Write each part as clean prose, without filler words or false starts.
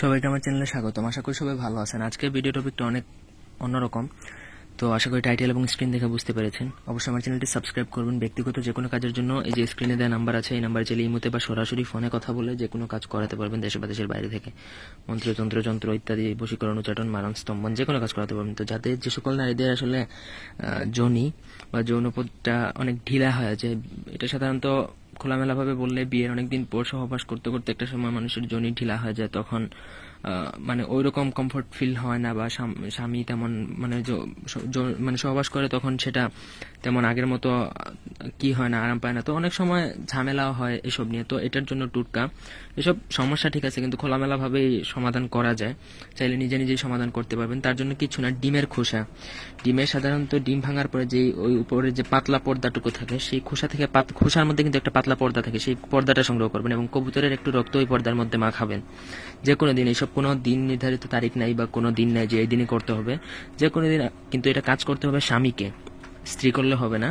সবাইকে আমার চ্যানেলে স্বাগতম। আশা করি সবাই ভালো আছেন। আজকের ভিডিও টপিকটা অনেক অন্যরকম, তো আশা করি টাইটেল এবং স্ক্রিন দেখে বুঝতে পেরেছেন। অবশ্যই আমার চ্যানেলটি সাবস্ক্রাইব করবেন। ব্যক্তিগত যে কোনো কাজের জন্য এই যে স্ক্রিনে দেওয়া নাম্বার আছে, এই নাম্বারে চাইলে ইমোতে বা সরাসরি ফোনে কথা বলে যে কোনো কাজ করাতে পারবেন, দেশে বা দেশের বাইরে থেকে। মন্ত্রতন্ত্র যন্ত্র ইত্যাদি, বশীকরণ, উচ্চাটন, মারণ, স্তম্ভন, যে কোনো কাজ করাতে পারবেন। তো যাদের যে সকল নারীদের আসলে যোনি বা যৌনপথটা অনেক ঢিলা হয়ে যায়, এটা সাধারণত খোলামেলাভাবে বললে বিয়ের অনেকদিন পর সহবাস করতে করতে একটা সময় মানুষের যোনি ঢিলা হয়ে যায়, তখন মানে ওই রকম কমফোর্ট ফিল হয় না, বা স্বামী তেমন মানে মানে সহবাস করে তখন সেটা তেমন আগের মতো কি হয় না, আরাম পায় না। তো অনেক সময় ঝামেলাও হয় এসব নিয়ে। তো এটার জন্য টুটকা এসব সমস্যা ঠিক আছে, কিন্তু খোলামেলাভাবেই সমাধান করা যায়। চাইলে নিজে নিজেই সমাধান করতে পারবেন। তার জন্য কিছু না, ডিমের খোসা। ডিমের সাধারণত ডিম ভাঙার পরে যে ওই উপরে যে পাতলা পর্দাটুকু থাকে, সেই খোসা থেকে খোসার মধ্যে কিন্তু একটা পাতলা পর্দা থাকে, সেই পর্দাটা সংগ্রহ করবেন এবং কবুতরের একটু রক্ত ওই পর্দার মধ্যে মাখাবেন। যে কোনো দিন, এইসব কোনো দিন নির্ধারিত তারিখ নাই বা কোনো দিন নাই যে এই দিনই করতে হবে, যে কোনো দিন। কিন্তু এটা কাজ করতে হবে স্বামীকে, স্ত্রী করলে হবে না।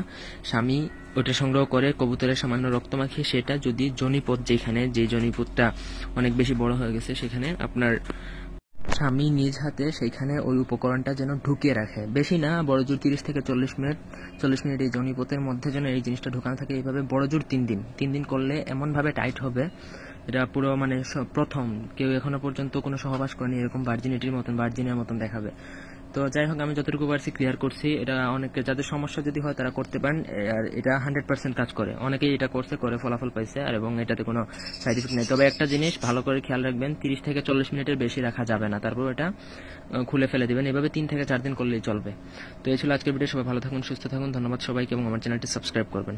স্বামী ওটা সংগ্রহ করে কবুতরের সামান্য রক্ত মাখিয়ে সেটা যদি জনিপথ, যেখানে যে জনিপথটা অনেক বেশি বড় হয়ে গেছে, সেখানে আপনার স্বামী নিজ হাতে সেইখানে ওই উপকরণটা যেন ঢুকিয়ে রাখে। বেশি না, বড় জোর 30 থেকে 40 মিনিট এই জনিপথের মধ্যে যেন এই জিনিসটা ঢুকানো থাকে। এইভাবে বড় জোর 3 দিন করলে এমনভাবে টাইট হবে, এটা পুরো মানে প্রথম কেউ এখনো পর্যন্ত কোনো সহবাস করেনি, এরকম ভার্জিনের মতন দেখাবে। তো যাই হোক, আমি যতটুকু পারছি ক্লিয়ার করছি। এটা অনেকে যাদের সমস্যা যদি হয় তারা করতে পারেন, আর এটা 100% কাজ করে। অনেকেই এটা করে ফলাফল পাইছে, আর এবং এটাতে কোনো সাইড ইফেক্ট নেই। তবে একটা জিনিস ভালো করে খেয়াল রাখবেন, 30 থেকে 40 মিনিটের বেশি রাখা যাবে না, তারপর এটা খুলে ফেলে দিবেন। এভাবে 3 থেকে 4 দিন করলেই চলবে। তো এই ছিল আজকের ভিডিও। সবাই ভালো থাকুন, সুস্থ থাকুন। ধন্যবাদ সবাইকে এবং আমার চ্যানেলটি সাবস্ক্রাইব করবেন।